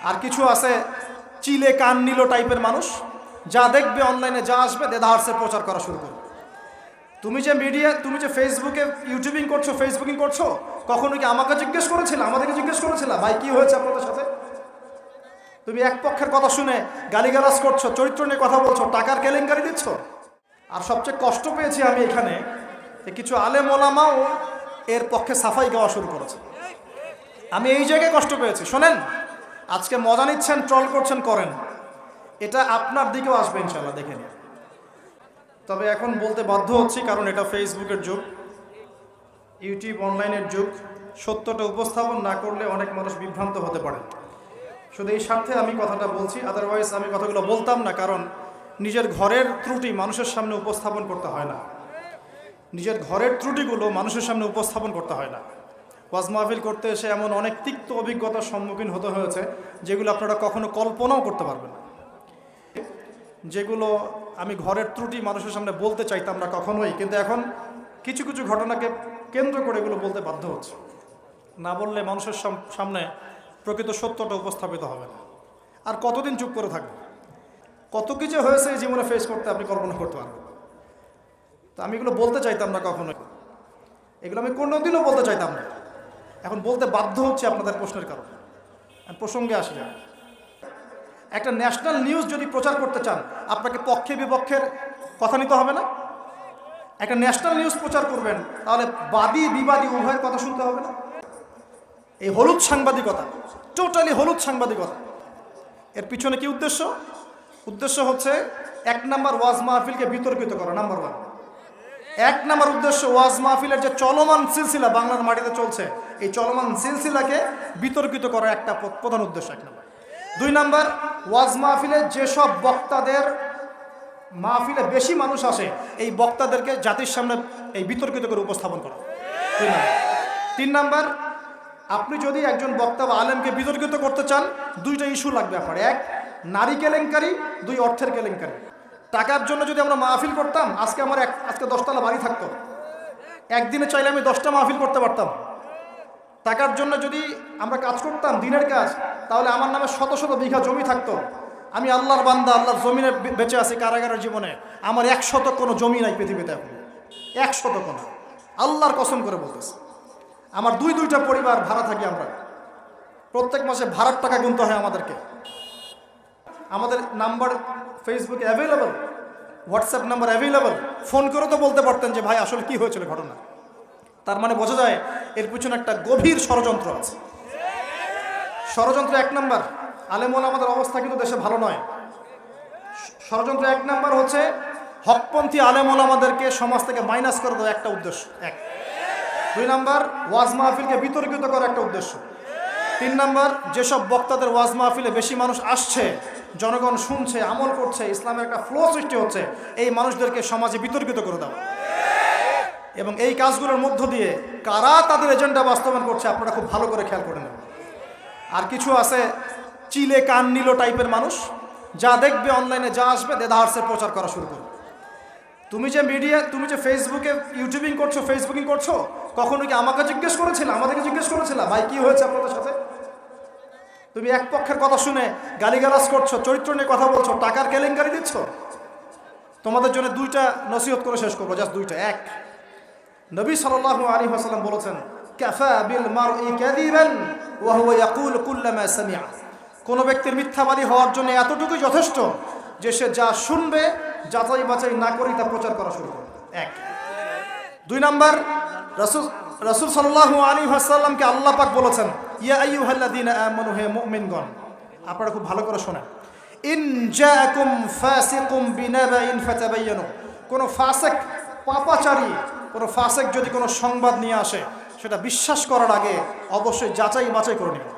আর কিছু আছে চিলে কান নিল টাইপের মানুষ, যা দেখবে অনলাইনে যা আসবে দেদাহার্সে প্রচার করা শুরু করবে। তুমি যে ফেসবুকে ফেসবুকিং করছো, কখনো কি আমাকে জিজ্ঞেস করেছিল, আমাদেরকে জিজ্ঞেস করেছিল ভাই কি হয়েছে আপনাদের সাথে? তুমি এক পক্ষের কথা শুনে গালিগালাজ করছো, চরিত্র নিয়ে কথা বলছো, টাকার কেলেঙ্কারি দিচ্ছ। আর সবচেয়ে কষ্ট পেয়েছি আমি এখানে কিছু আলেম ওলামাও এর পক্ষে সাফাই গাওয়া শুরু করেছে। আমি এই জায়গায় কষ্ট পেয়েছি। শোনেন, আজকে মজা নিচ্ছেন, ট্রল করছেন, করেন, এটা আপনার দিকেও আসবে ইনশাল্লাহ, দেখে নিন। তবে এখন বলতে বাধ্য হচ্ছি, কারণ এটা ফেসবুকের যুগ, ইউটিউব অনলাইনের যুগ। সত্যটা উপস্থাপন না করলে অনেক মানুষ বিভ্রান্ত হতে পারে। শুধু এই স্বার্থে আমি কথাটা বলছি, আদারওয়াইজ আমি কথাগুলো বলতাম না। কারণ নিজের ঘরের ত্রুটি মানুষের সামনে উপস্থাপন করতে হয় না, নিজের ঘরের ত্রুটিগুলো মানুষের সামনে উপস্থাপন করতে হয় না। ওয়াজ মাহফিল করতে এসে এমন অনেক তিক্ত অভিজ্ঞতার সম্মুখীন হতে হয়েছে যেগুলো আপনারা কখনো কল্পনাও করতে পারবেন না। যেগুলো আমি ঘরের ত্রুটি মানুষের সামনে বলতে চাইতাম না কখনোই, কিন্তু এখন কিছু কিছু ঘটনাকে কেন্দ্র করে এগুলো বলতে বাধ্য হচ্ছে। না বললে মানুষের সামনে প্রকৃত সত্যটা উপস্থাপিত হবে না। আর কতদিন চুপ করে থাকবে? কত কিছু হয়েছে এই জীবনে ফেস করতে আপনি কল্পনা করতে পারবেন। তো আমি এগুলো বলতে চাইতাম না কখনোই, এগুলো আমি কোনোদিনও বলতে চাইতাম না, এখন বলতে বাধ্য হচ্ছে আপনাদের প্রশ্নের কারণে। প্রসঙ্গে আসি না। একটা ন্যাশনাল নিউজ যদি প্রচার করতে চান, আপনাকে পক্ষে বিপক্ষের কথা নিতে হবে না? একটা ন্যাশনাল নিউজ প্রচার করবেন, তাহলে বাদী বিবাদী উভয়ের কথা শুনতে হবে না? এই হলুদ সাংবাদিকতা, টোটালি হলুদ সাংবাদিকতা, এর পিছনে কি উদ্দেশ্য? উদ্দেশ্য হচ্ছে 1 নাম্বার ওয়াজ মাহফিলকে বিতর্কিত করা, নাম্বার 1। 1 নাম্বার উদ্দেশ্য ওয়াজ মাহফিলের যে চলমান সিলসিলা বাংলার মাটিতে চলছে, এই চলমান সিলসিলাকে বিতর্কিত করা একটা প্রধান উদ্দেশ্য 1 নাম্বার। 2 নাম্বার, ওয়াজ মাহফিলে যেসব বক্তাদের মাহফিলে বেশি মানুষ আসে, এই বক্তাদেরকে জাতির সামনে এই বিতর্কিত করে উপস্থাপন করা। 3 নাম্বার, আপনি যদি একজন বক্তা বা আলেমকে বিতর্কিত করতে চান, 2টা ইস্যু লাগবে আপনার। 1 নারী কেলেঙ্কারি, 2 অর্থের কেলেঙ্কারি। টাকার জন্য যদি আমরা মাহফিল করতাম, আজকে 10তলা বাড়ি থাকতো। একদিনে চাইলে আমি 10টা মাহফিল করতে পারতাম। টাকার জন্য যদি আমরা কাজ করতাম, দিনের কাজ, তাহলে আমার নামে শত শত বিঘা জমি থাকতো। আমি আল্লাহর বান্দা, আল্লাহর জমিনে বেঁচে আছি কারাগারের জীবনে, আমার 100 কোনো জমি নাই পৃথিবীতে এখন, 100 কোনো। আল্লাহর কসম করে বলতেছি, আমার 2টা পরিবার ভাড়া থাকি আমরা, প্রত্যেক মাসে ভাড়ার টাকা গুনতে হয় আমাদেরকে। আমাদের নাম্বার ফেসবুকে available, WhatsApp number available, phone করে তো বলতে পারতেন যে ভাই আসলে কি হয়েছিল ঘটনা। তার মানে বোঝা যায় এর পিছনে একটা গভীর ষড়যন্ত্র আছে। ষড়যন্ত্র 1 নাম্বার, আলেম ওলামাদের অবস্থা কিন্তু দেশে ভালো নয়। ষড়যন্ত্র 1 নাম্বার হচ্ছে হকপন্থী আলেম ওলামাদেরকে সমাজ থেকে মাইনাস করে দেওয়া, একটা উদ্দেশ্য 1। 2 নাম্বার, ওয়াজ মাহফিলকে বিতর্কিত করা, একটা উদ্দেশ্য। 3 নাম্বার, যেসব বক্তাদের ওয়াজ মাহফিলে বেশি মানুষ আসছে, জনগণ শুনছে, আমল করছে, ইসলামের একটা ফ্লো সৃষ্টি হচ্ছে, এই মানুষদেরকে সমাজে বিতর্কিত করে দেওয়া। এবং এই কাজগুলোর মধ্য দিয়ে কারা তাদের এজেন্ডা বাস্তবায়ন করছে আপনারা খুব ভালো করে খেয়াল করে নেবেন। আর কিছু আছে চিলে কান নিল টাইপের মানুষ, যা দেখবে অনলাইনে যা আসবে দেদাহার্সে প্রচার করা শুরু করবে। তুমি যে ফেসবুকে ফেসবুকিং করছো, কখনো কি আমাকে জিজ্ঞেস করেছিল, আমাদেরকে জিজ্ঞেস করেছিল ভাই কি হয়েছে আপনাদের সাথে? তুমি এক পক্ষের কথা শুনে গালিগালাজ করছো, চরিত্র নিয়ে কথা বলছো, টাকার কেলেঙ্কারি দিচ্ছ। তোমাদের জন্য 2টা নসিহত করে শেষ করবো, জাস্ট 2টা। 1, নবী সাল্লাল্লাহু আলাইহি ওয়াসাল্লাম বলেছেন, কাফা বিল মারই কাযিবান ওয়া হুয়া ইয়াকুল কুল্লামা সামিআ। কোন ব্যক্তির মিথ্যাবাদী হওয়ার জন্য এতটুকুই যথেষ্ট যে সে যা শুনবে যাচাই বাছাই না করে তা প্রচার করা শুরু করবে। 1। 2 নাম্বার, রাসূল সাল্লাল্লাহু আলাইহি ওয়াসাল্লামকে আল্লাহ পাক বলেছেন, ইয়া আইয়ুহাল্লাযীনা আমানু, হে মুমিনগণ, আপনারা খুব ভালো করে শোনেন, ইন জাআকুম ফাসিকুম বিনাবাইন ফাতাবায়ানু। কোন ফাসিক, পাপাচারী কোন ফাসিক যদি কোনো সংবাদ নিয়ে আসে, সেটা বিশ্বাস করার আগে অবশ্যই যাচাই বাছাই করে নেবেন,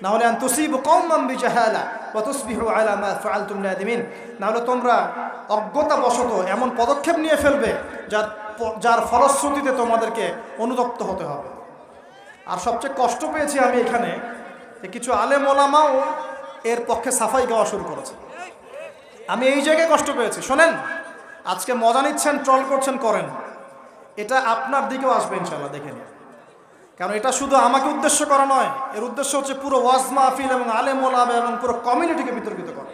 না হলে আন তুসিবু কওমান বিজাহালা ওয়া তুসবিহু আলা মা ফাআলতুম নাদিমিন। না হলে তোমরা অজ্ঞতাবশত এমন পদক্ষেপ নিয়ে ফেলবে যার ফলশ্রুতিতে তোমাদেরকে অনুতপ্ত হতে হবে। আর সবচেয়ে কষ্ট পেয়েছি আমি এখানে কিছু আলেম ওলামাও এর পক্ষে সাফাই গাওয়া শুরু করেছে। আমি এই জায়গায় কষ্ট পেয়েছি। শোনেন, আজকে মজা নিচ্ছেন, ট্রল করছেন, করেন, এটা আপনার দিকেও আসবে ইনশাল্লাহ, দেখে নিন। কারণ এটা শুধু আমাকে উদ্দেশ্য করা নয়, এর উদ্দেশ্য হচ্ছে পুরো ওয়াজ মাহফিল এবং আলেম ওলামা এবং পুরো কমিউনিটিকে বিতর্কিত করা।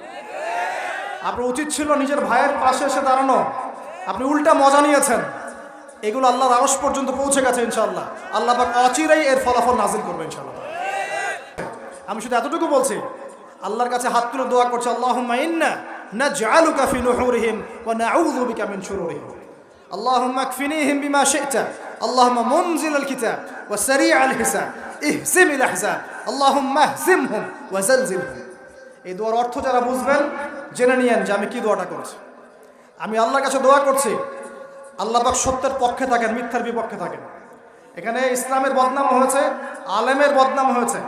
আপনার উচিত ছিল নিজের ভাইয়ের পাশে এসে দাঁড়ানো, আপনি উল্টা মজা নিয়েছেন। এগুলো আল্লাহর আরশ পর্যন্ত পৌঁছে গেছে ইনশাআল্লাহ। আল্লাহ পাক অচিরেই এর ফলাফল নাজিল করবে ইনশাআল্লাহ। আমি শুধু এতটুকু বলছি, আল্লাহর কাছে হাত তুলে দোয়া করছে, আল্লাহুম্মা ইন্না নাজআলুকা ফি নুহুরিহিম ওয়া নাউযু বিকা মিন শুরুরিহিম। আল্লাহুম্মা আকফিনিহিম বিমা শি'তা, আল্লাহুম্মা মুনজিলাল কিতাব ওয়া সারি'আল হিসাব ইহজিমিল আহজাব, আল্লাহুম্মা ইহজিমহুম ওয়া জালজিলহুম। এই দোয়ার অর্থ যারা বুঝবেন জেনে নিয়েন যে আমি কি দোয়াটা করছি। আমি আল্লাহর কাছে দোয়া করছি আল্লাহ পাক সত্যের পক্ষে থাকেন, মিথ্যার বিপক্ষে থাকেন। এখানে ইসলামের বদনাম হয়েছে, আলেমের বদনাম হয়েছে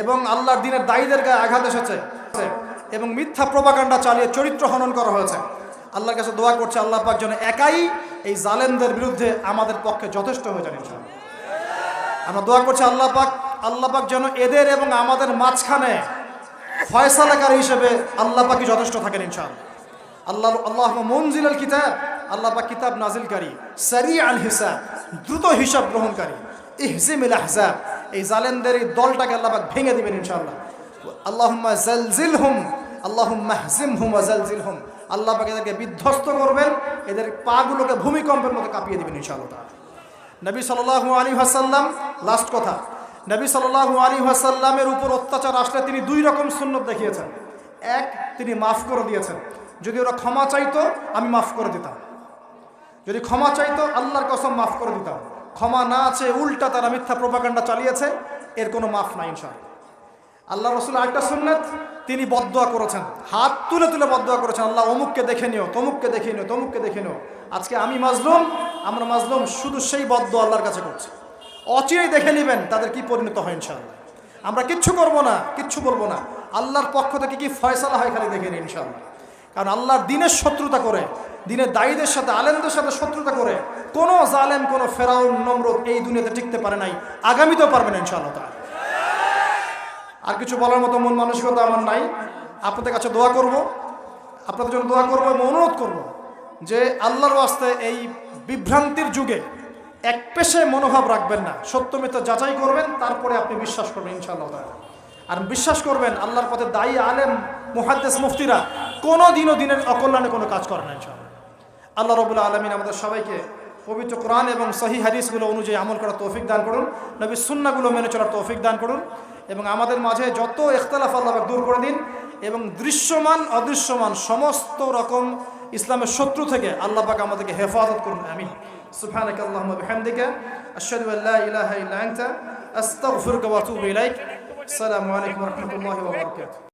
এবং আল্লাহর দ্বীনের দায়ীদের গায়ে আঘাত এসেছে এবং মিথ্যা প্রোপাগান্ডা চালিয়ে চরিত্র হনন করা হয়েছে। আল্লাহর কাছে দোয়া করছে আল্লাহ পাক যেন একাই এই জালেমদের বিরুদ্ধে আমাদের পক্ষে যথেষ্ট হয়ে যান ইনশাআল্লাহ। আমরা দোয়া করছি আল্লাহ পাক যেন এদের এবং আমাদের মাঝখানে ফয়সালাকারী হিসেবে আল্লাহ পাকই যথেষ্ট থাকেন ইনশাআল্লাহ। আল্লাহুম্মা মুনজিলাল কিতাব, আল্লাহ পাক কিতাব নাজিলকারী, সারি'আল হিসাব, দ্রুত হিসাব গ্রহণকারী, ইহজিমিল আহজাব, এই জালেমদের এই দলটাকে আল্লাহ পাক ভেঙে দিবেন ইনশাআল্লাহ। আল্লাহুম্মা জালজিলহুম, আল্লাহুম্মা ইহজিমহুম ওয়া জালজিলহুম, আল্লাহ পাক এদেরকে বিধ্বস্ত করবেন, এদের পাগুলোকে ভূমিকম্পের মতো কাঁপিয়ে দিবেন ইনশাআল্লাহ। নবী সাল্লাল্লাহু আলাইহি ওয়াসাল্লাম, লাস্ট কথা, নবী সাল্লাল্লাহু আলাইহি ওয়াসাল্লামের উপর অত্যাচার আসলে তিনি দুই রকম সুন্নত দেখিয়েছেন। এক, তিনি মাফ করে দিয়েছেন, যদি ওরা ক্ষমা চাইতো আমি মাফ করে দিতাম, যদি ক্ষমা চাইতো আল্লাহর কসম মাফ করে দিতাম। ক্ষমা না আছে, উল্টা তারা মিথ্যা প্রোপাগান্ডা চালিয়েছে, এর কোনো মাফ নাই ইনশাআল্লাহ। আল্লাহ রাসূল আরেকটা সুন্নাত, তিনি বদদোয়া করেছেন, হাত তুলে তুলে বদদোয়া করেছেন, আল্লাহ অমুককে দেখে নিও, তমুককে দেখে নিও, তমুককে দেখে নিও। আজকে আমি মাজলুম, আমরা মাজলুম, শুধু সেই বদদোয়া আল্লাহর কাছে করছি। অচিরেই দেখে নেবেন তাদের কি পরিণত হয় ইনশাআল্লাহ। আমরা কিচ্ছু করবো না, কিচ্ছু বলবো না, আল্লাহর পক্ষ থেকে কি ফয়সালা হয় খালি দেখে নিন ইনশাআল্লাহ। কারণ আল্লাহর দ্বীনের শত্রুতা করে, দ্বীনের দায়ীদের সাথে, আলেমদের সাথে শত্রুতা করে কোনো জালেম, কোনো ফেরাউন, নমরুদ এই দুনিয়াতে টিকতে পারে নাই, আগামীতেও পারবে না ইনশাআল্লাহ তাআলা। আর কিছু বলার মতো মন মানসিকতা আমার নাই। আপনাদের কাছে দোয়া করব, আপনাদের জন্য দোয়া করবো এবং অনুরোধ করব যে আল্লাহর ওয়াস্তে এই বিভ্রান্তির যুগে এক পেশে মনোভাব রাখবেন না, সত্য মিথ্যা যাচাই করবেন, তারপরে আপনি বিশ্বাস করবেন ইনশাআল্লাহ তাআলা। আর বিশ্বাস করবেন আল্লাহর পথে দায়ী আলেম, মুহাদ্দিস, মুফতিরা কোনো দিনও দিনের অকল্যাণে কোনো কাজ করে না ইনশাআল্লাহ। আল্লাহ রাব্বুল আলামিন আমাদের সবাইকে পবিত্র কোরআন এবং সহিহ হাদিসগুলো অনুযায়ী আমল করার তৌফিক দান করুন, নবীর সুন্নাহগুলো মেনে চলার তৌফিক দান করুন এবং আমাদের মাঝে যত ইখতিলাফ আল্লাহ পাক দূর করে দিন এবং দৃশ্যমান অদৃশ্যমান সমস্ত রকম ইসলামের শত্রু থেকে আল্লাহ পাক আমাদেরকে হেফাজত করুন, আমিন। সুবহানাকা আল্লাহুম্মা বিহামদিকা আশহাদু আল্লা ইলাহা ইল্লা আনতা আস্তাগফিরুকা ওয়া আতুবু ইলাইক। আসসালামু আলাইকুম ওয়া রাহমাতুল্লাহি ওয়া বারাকাতুহু।